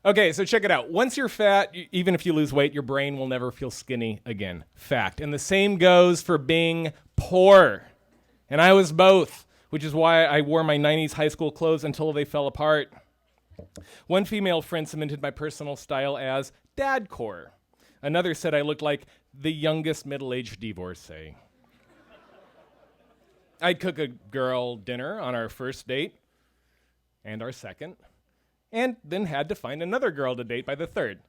Okay, so check it out. Once you're fat, even if you lose weight, your brain will never feel skinny again. Fact. And the same goes for being poor. And I was both, which is why I wore my 90s high school clothes until they fell apart. One female friend cemented my personal style as dadcore. Another said I looked like the youngest middle-aged divorcee. I'd cook a girl dinner on our first date and our second, and then had to find another girl to date by the third.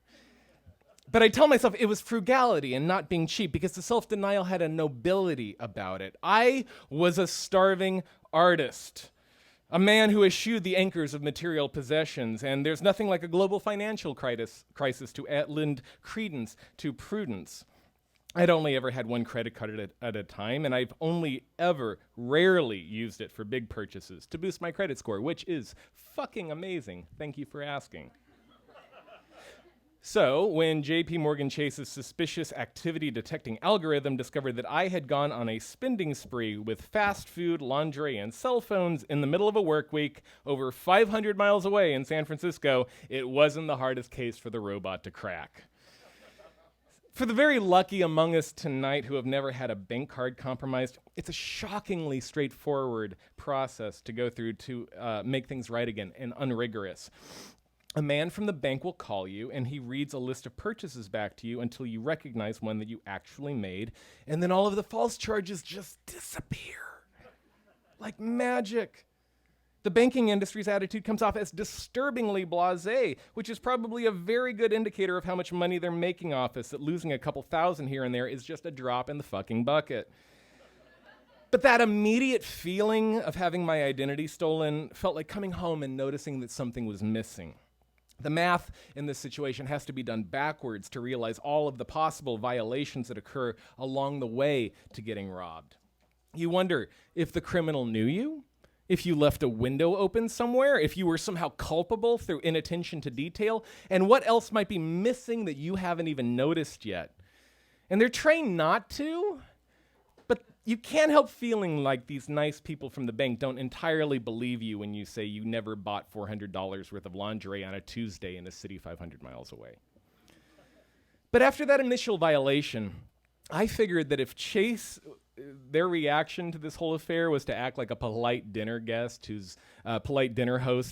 But I tell myself it was frugality and not being cheap because the self-denial had a nobility about it. I was a starving artist, a man who eschewed the anchors of material possessions, and there's nothing like a global financial crisis to lend credence to prudence. I'd only ever had one credit card at a time, and I've only ever rarely used it for big purchases to boost my credit score, which is fucking amazing. Thank you for asking. So, when JP Morgan Chase's suspicious activity detecting algorithm discovered that I had gone on a spending spree with fast food, lingerie, and cell phones in the middle of a work week over 500 miles away in San Francisco, it wasn't the hardest case for the robot to crack. For the very lucky among us tonight who have never had a bank card compromised, it's a shockingly straightforward process to go through to make things right again and unrigorous. A man from the bank will call you, and he reads a list of purchases back to you until you recognize one that you actually made, and then all of the false charges just disappear like magic. The banking industry's attitude comes off as disturbingly blasé, which is probably a very good indicator of how much money they're making off us, that losing a couple thousand here and there is just a drop in the fucking bucket. But that immediate feeling of having my identity stolen felt like coming home and noticing that something was missing. The math in this situation has to be done backwards to realize all of the possible violations that occur along the way to getting robbed. You wonder if the criminal knew you, if you left a window open somewhere, if you were somehow culpable through inattention to detail, and what else might be missing that you haven't even noticed yet. And they're trained not to, but you can't help feeling like these nice people from the bank don't entirely believe you when you say you never bought $400 worth of lingerie on a Tuesday in a city 500 miles away. But after that initial violation, I figured that if Chase, their reaction to this whole affair was to act like a polite dinner host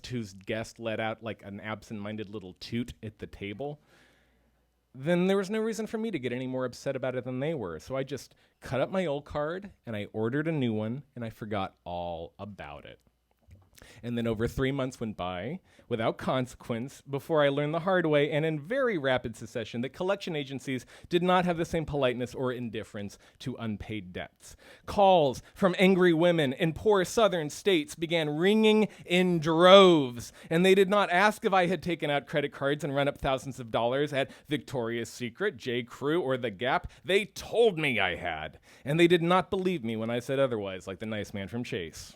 whose guest let out like an absent-minded little toot at the table, then there was no reason for me to get any more upset about it than they were. So I just cut up my old card, and I ordered a new one, and I forgot all about it. And then over 3 months went by without consequence before I learned the hard way and in very rapid succession that collection agencies did not have the same politeness or indifference to unpaid debts. Calls from angry women in poor southern states began ringing in droves, and they did not ask if I had taken out credit cards and run up thousands of dollars at Victoria's Secret, J. Crew, or The Gap. They told me I had, and they did not believe me when I said otherwise, like the nice man from Chase.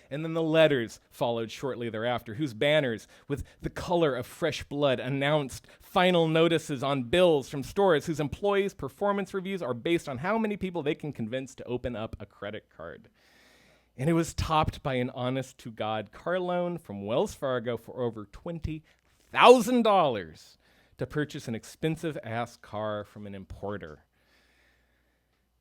And then the letters followed shortly thereafter, whose banners, with the color of fresh blood, announced final notices on bills from stores whose employees' performance reviews are based on how many people they can convince to open up a credit card. And it was topped by an honest-to-God car loan from Wells Fargo for over $20,000 to purchase an expensive-ass car from an importer.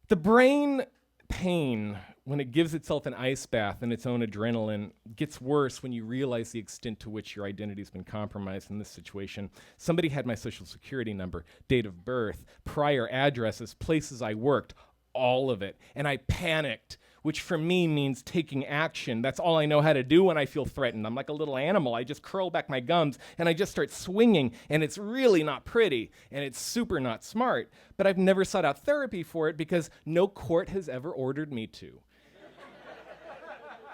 The brain pain, when it gives itself an ice bath in its own adrenaline, gets worse when you realize the extent to which your identity's been compromised in this situation. Somebody had my social security number, date of birth, prior addresses, places I worked, all of it. And I panicked, which for me means taking action. That's all I know how to do when I feel threatened. I'm like a little animal. I just curl back my gums and I just start swinging, and it's really not pretty and it's super not smart. But I've never sought out therapy for it because no court has ever ordered me to.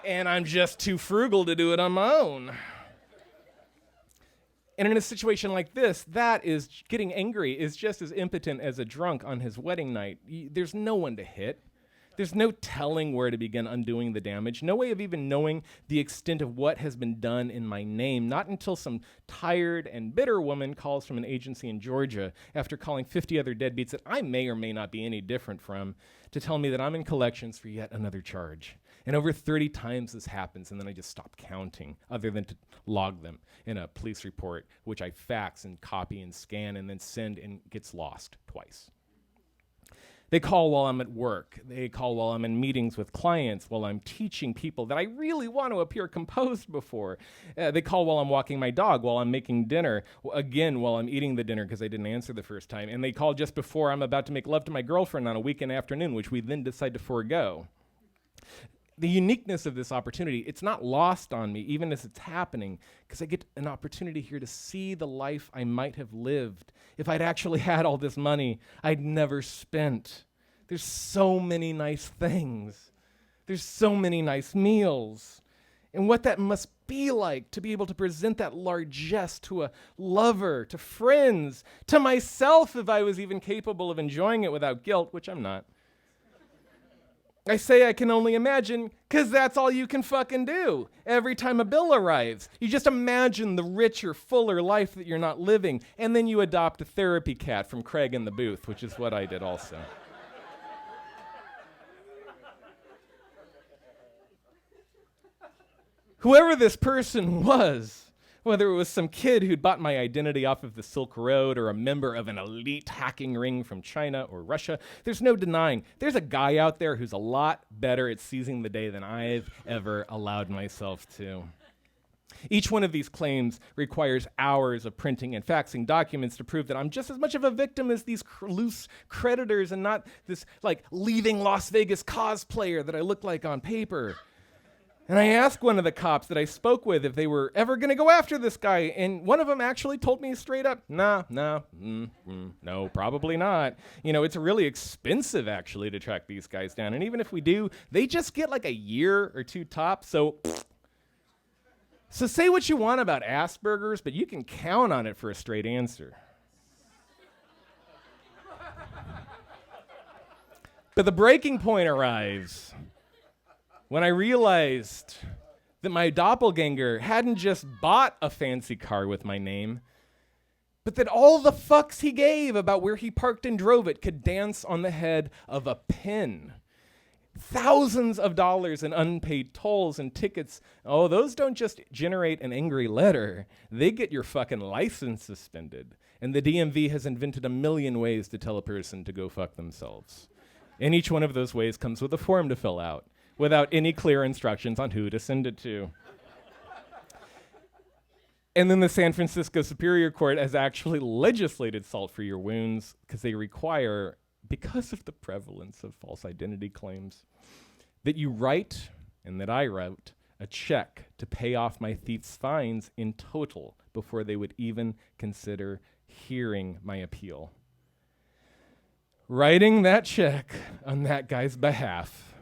And I'm just too frugal to do it on my own. And in a situation like this, getting angry is just as impotent as a drunk on his wedding night. There's no one to hit. There's no telling where to begin undoing the damage, no way of even knowing the extent of what has been done in my name, not until some tired and bitter woman calls from an agency in Georgia after calling 50 other deadbeats that I may or may not be any different from to tell me that I'm in collections for yet another charge. And over 30 times this happens, and then I just stop counting, other than to log them in a police report, which I fax and copy and scan and then send, and gets lost twice. They call while I'm at work. They call while I'm in meetings with clients, while I'm teaching people that I really want to appear composed before. They call while I'm walking my dog, while I'm making dinner, again, while I'm eating the dinner because I didn't answer the first time. And they call just before I'm about to make love to my girlfriend on a weekend afternoon, which we then decide to forego. The uniqueness of this opportunity, it's not lost on me, even as it's happening, because I get an opportunity here to see the life I might have lived if I'd actually had all this money I'd never spent. There's so many nice things. There's so many nice meals. And what that must be like to be able to present that largesse to a lover, to friends, to myself if I was even capable of enjoying it without guilt, which I'm not. I say I can only imagine because that's all you can fucking do. Every time a bill arrives, you just imagine the richer, fuller life that you're not living, and then you adopt a therapy cat from Craig in the booth, which is what I did also. Whoever this person was, whether it was some kid who'd bought my identity off of the Silk Road or a member of an elite hacking ring from China or Russia, there's no denying there's a guy out there who's a lot better at seizing the day than I've ever allowed myself to. Each one of these claims requires hours of printing and faxing documents to prove that I'm just as much of a victim as these loose creditors and not this like leaving Las Vegas cosplayer that I look like on paper. And I asked one of the cops that I spoke with if they were ever going to go after this guy, and one of them actually told me straight up, no, probably not. You know, it's really expensive, actually, to track these guys down, and even if we do, they just get like a year or two tops, so say what you want about Asperger's, but you can count on it for a straight answer. But the breaking point arrives when I realized that my doppelganger hadn't just bought a fancy car with my name, but that all the fucks he gave about where he parked and drove it could dance on the head of a pin. Thousands of dollars in unpaid tolls and tickets. Oh, those don't just generate an angry letter. They get your fucking license suspended. And the DMV has invented a million ways to tell a person to go fuck themselves. And each one of those ways comes with a form to fill out, without any clear instructions on who to send it to. And then the San Francisco Superior Court has actually legislated salt for your wounds because they require, because of the prevalence of false identity claims, that you write, and that I wrote, a check to pay off my thief's fines in total before they would even consider hearing my appeal. Writing that check on that guy's behalf,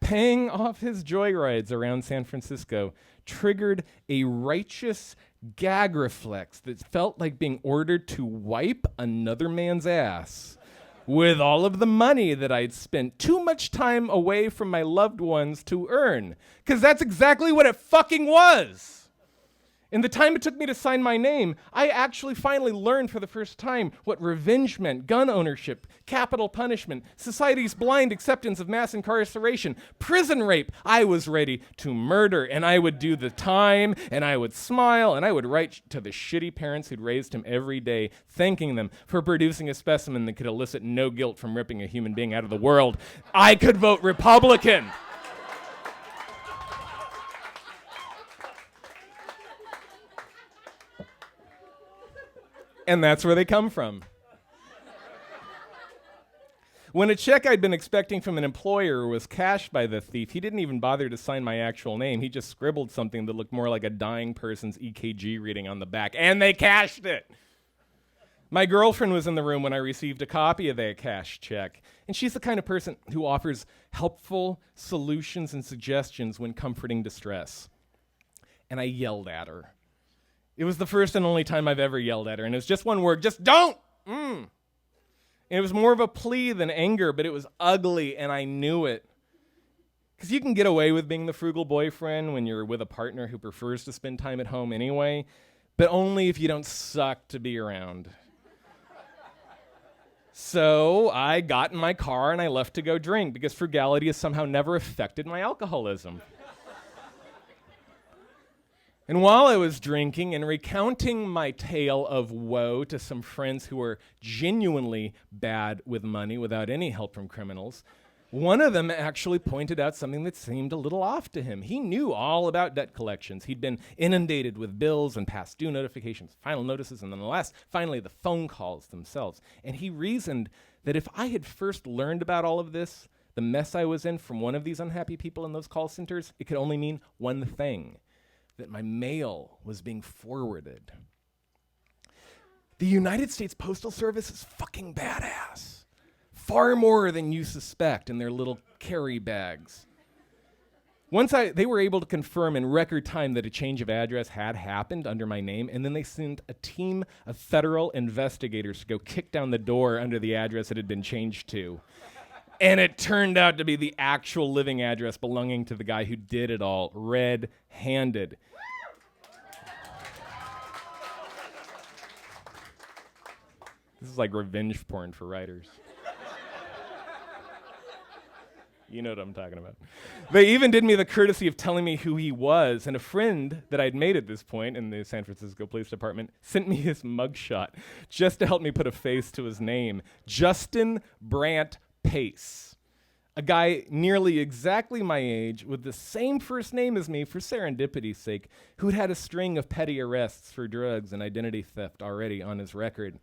paying off his joyrides around San Francisco, triggered a righteous gag reflex that felt like being ordered to wipe another man's ass with all of the money that I'd spent too much time away from my loved ones to earn. Because that's exactly what it fucking was. In the time it took me to sign my name, I actually finally learned for the first time what revenge meant, gun ownership, capital punishment, society's blind acceptance of mass incarceration, prison rape. I was ready to murder, and I would do the time, and I would smile, and I would write to the shitty parents who'd raised him every day, thanking them for producing a specimen that could elicit no guilt from ripping a human being out of the world. I could vote Republican. And that's where they come from. When a check I'd been expecting from an employer was cashed by the thief, he didn't even bother to sign my actual name. He just scribbled something that looked more like a dying person's EKG reading on the back, and they cashed it. My girlfriend was in the room when I received a copy of that cashed check, and she's the kind of person who offers helpful solutions and suggestions when comforting distress. And I yelled at her. It was the first and only time I've ever yelled at her, and it was just one word, just don't! And it was more of a plea than anger, but it was ugly, and I knew it. Because you can get away with being the frugal boyfriend when you're with a partner who prefers to spend time at home anyway, but only if you don't suck to be around. So I got in my car and I left to go drink because frugality has somehow never affected my alcoholism. And while I was drinking and recounting my tale of woe to some friends who were genuinely bad with money without any help from criminals, one of them actually pointed out something that seemed a little off to him. He knew all about debt collections. He'd been inundated with bills and past due notifications, final notices, and then finally the phone calls themselves. And he reasoned that if I had first learned about all of this, the mess I was in from one of these unhappy people in those call centers, it could only mean one thing: that my mail was being forwarded. The United States Postal Service is fucking badass. Far more than you suspect in their little carry bags. Once they were able to confirm in record time that a change of address had happened under my name, and then they sent a team of federal investigators to go kick down the door under the address it had been changed to. And it turned out to be the actual living address belonging to the guy who did it all, red-handed. This is like revenge porn for writers. You know what I'm talking about. They even did me the courtesy of telling me who he was, and a friend that I'd made at this point in the San Francisco Police Department sent me his mugshot just to help me put a face to his name. Justin Brandt Pace. A guy nearly exactly my age with the same first name as me for serendipity's sake, who'd had a string of petty arrests for drugs and identity theft already on his record.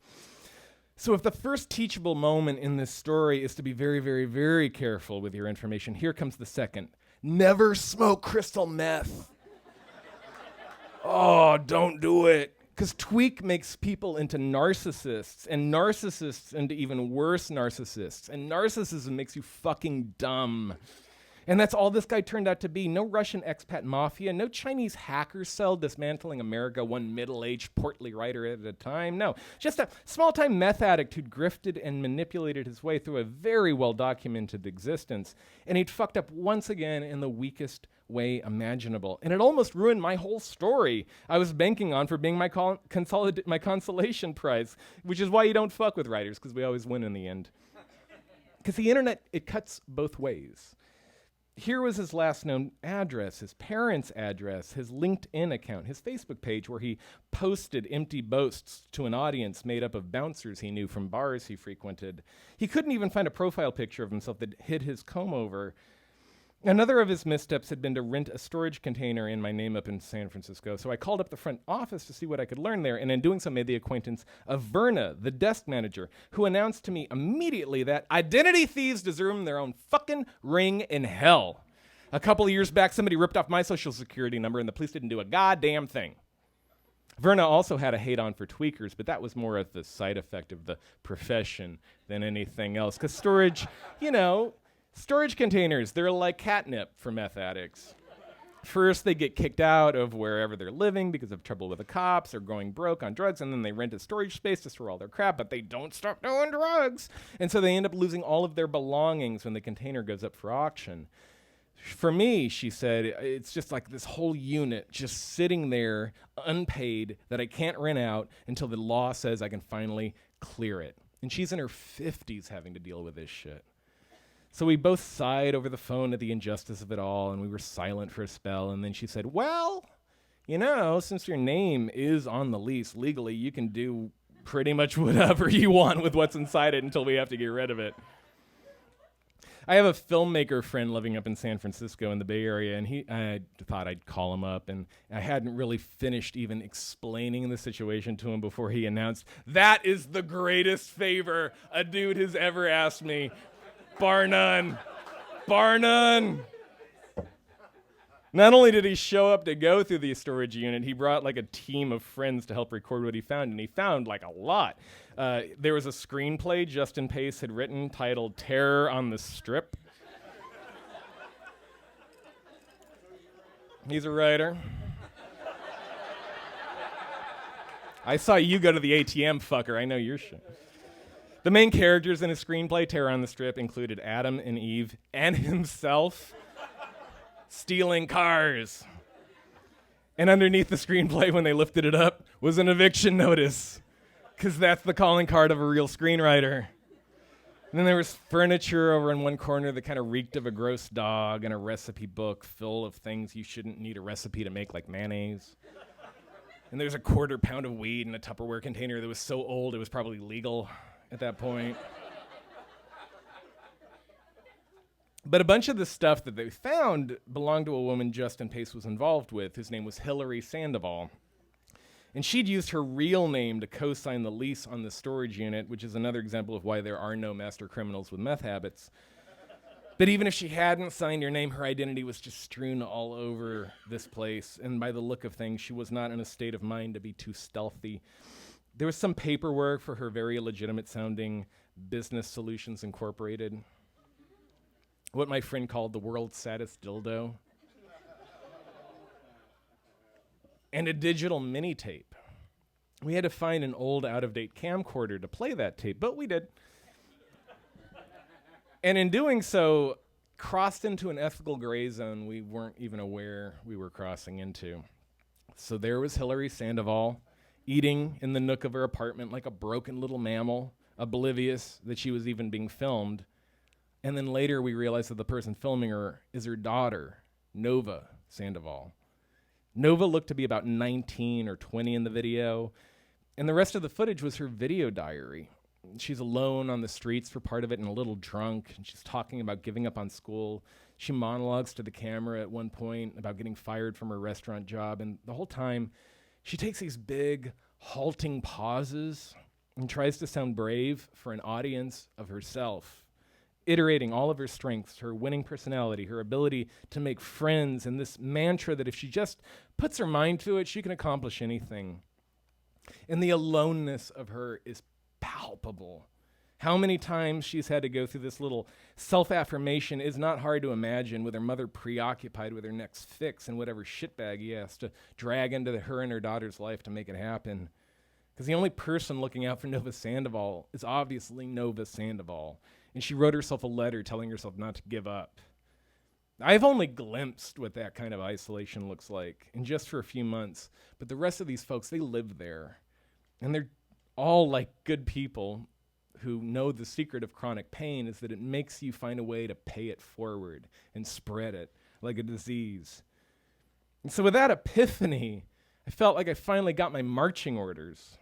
So if the first teachable moment in this story is to be very, very, very careful with your information, here comes the second. Never smoke crystal meth. Oh, don't do it. Because tweak makes people into narcissists, and narcissists into even worse narcissists, and narcissism makes you fucking dumb. And that's all this guy turned out to be. No Russian expat mafia, no Chinese hacker cell dismantling America one middle-aged portly writer at a time. No, just a small-time meth addict who'd grifted and manipulated his way through a very well-documented existence. And he'd fucked up once again in the weakest way imaginable. And it almost ruined my whole story I was banking on for being my consolation prize, which is why you don't fuck with writers, because we always win in the end. Because the internet, it cuts both ways. Here was his last known address, his parents' address, his LinkedIn account, his Facebook page where he posted empty boasts to an audience made up of bouncers he knew from bars he frequented. He couldn't even find a profile picture of himself that hid his comb over. Another of his missteps had been to rent a storage container in my name up in San Francisco, so I called up the front office to see what I could learn there, and in doing so made the acquaintance of Verna, the desk manager, who announced to me immediately that identity thieves deserve their own fucking ring in hell. A couple of years back, somebody ripped off my social security number, and the police didn't do a goddamn thing. Verna also had a hate-on for tweakers, but that was more of the side effect of the profession than anything else, because storage, storage containers, they're like catnip for meth addicts. First, they get kicked out of wherever they're living because of trouble with the cops or going broke on drugs, and then they rent a storage space to store all their crap, but they don't stop doing drugs. And so they end up losing all of their belongings when the container goes up for auction. For me, she said, it's just like this whole unit just sitting there unpaid that I can't rent out until the law says I can finally clear it. And she's in her 50s having to deal with this shit. So we both sighed over the phone at the injustice of it all, and we were silent for a spell. And then she said, well, since your name is on the lease legally, you can do pretty much whatever you want with what's inside it until we have to get rid of it. I have a filmmaker friend living up in San Francisco in the Bay Area, and I thought I'd call him up, and I hadn't really finished even explaining the situation to him before he announced, that is the greatest favor a dude has ever asked me. Bar none. Bar none. Not only did he show up to go through the storage unit, he brought like a team of friends to help record what he found, and he found like a lot. There was a screenplay Justin Pace had written titled Terror on the Strip. He's a writer. I saw you go to the ATM, fucker. I know your shit. The main characters in his screenplay, Terror on the Strip, included Adam and Eve and himself stealing cars. And underneath the screenplay, when they lifted it up, was an eviction notice, because that's the calling card of a real screenwriter. And then there was furniture over in one corner that kind of reeked of a gross dog, and a recipe book full of things you shouldn't need a recipe to make, like mayonnaise. And there's a 1/4 pound of weed in a Tupperware container that was so old it was probably legal at that point. But a bunch of the stuff that they found belonged to a woman Justin Pace was involved with, whose name was Hillary Sandoval. And she'd used her real name to co-sign the lease on the storage unit, which is another example of why there are no master criminals with meth habits. But even if she hadn't signed her name, her identity was just strewn all over this place. And by the look of things, she was not in a state of mind to be too stealthy. There was some paperwork for her very legitimate sounding Business Solutions Incorporated, what my friend called the world's saddest dildo, and a digital mini tape. We had to find an old, out-of-date camcorder to play that tape, but we did. And in doing so, crossed into an ethical gray zone we weren't even aware we were crossing into. So there was Hillary Sandoval, eating in the nook of her apartment like a broken little mammal, oblivious that she was even being filmed. And then later we realized that the person filming her is her daughter, Nova Sandoval. Nova looked to be about 19 or 20 in the video, and the rest of the footage was her video diary. She's alone on the streets for part of it and a little drunk, and she's talking about giving up on school. She monologues to the camera at one point about getting fired from her restaurant job, and the whole time she takes these big, halting pauses and tries to sound brave for an audience of herself, iterating all of her strengths, her winning personality, her ability to make friends, and this mantra that if she just puts her mind to it, she can accomplish anything. And the aloneness of her is palpable. How many times she's had to go through this little self-affirmation is not hard to imagine, with her mother preoccupied with her next fix and whatever shitbag he has to drag into her and her daughter's life to make it happen. Because the only person looking out for Nova Sandoval is obviously Nova Sandoval. And she wrote herself a letter telling herself not to give up. I've only glimpsed what that kind of isolation looks like, and just for a few months. But the rest of these folks, they live there. And they're all like good people who know the secret of chronic pain is that it makes you find a way to pay it forward and spread it like a disease. And so with that epiphany, I felt like I finally got my marching orders.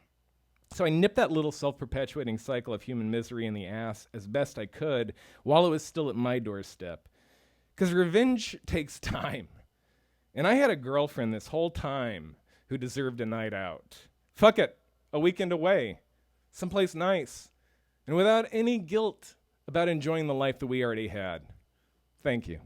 So I nipped that little self-perpetuating cycle of human misery in the ass as best I could while it was still at my doorstep. Because revenge takes time. And I had a girlfriend this whole time who deserved a night out. Fuck it, a weekend away, someplace nice, and without any guilt about enjoying the life that we already had. Thank you.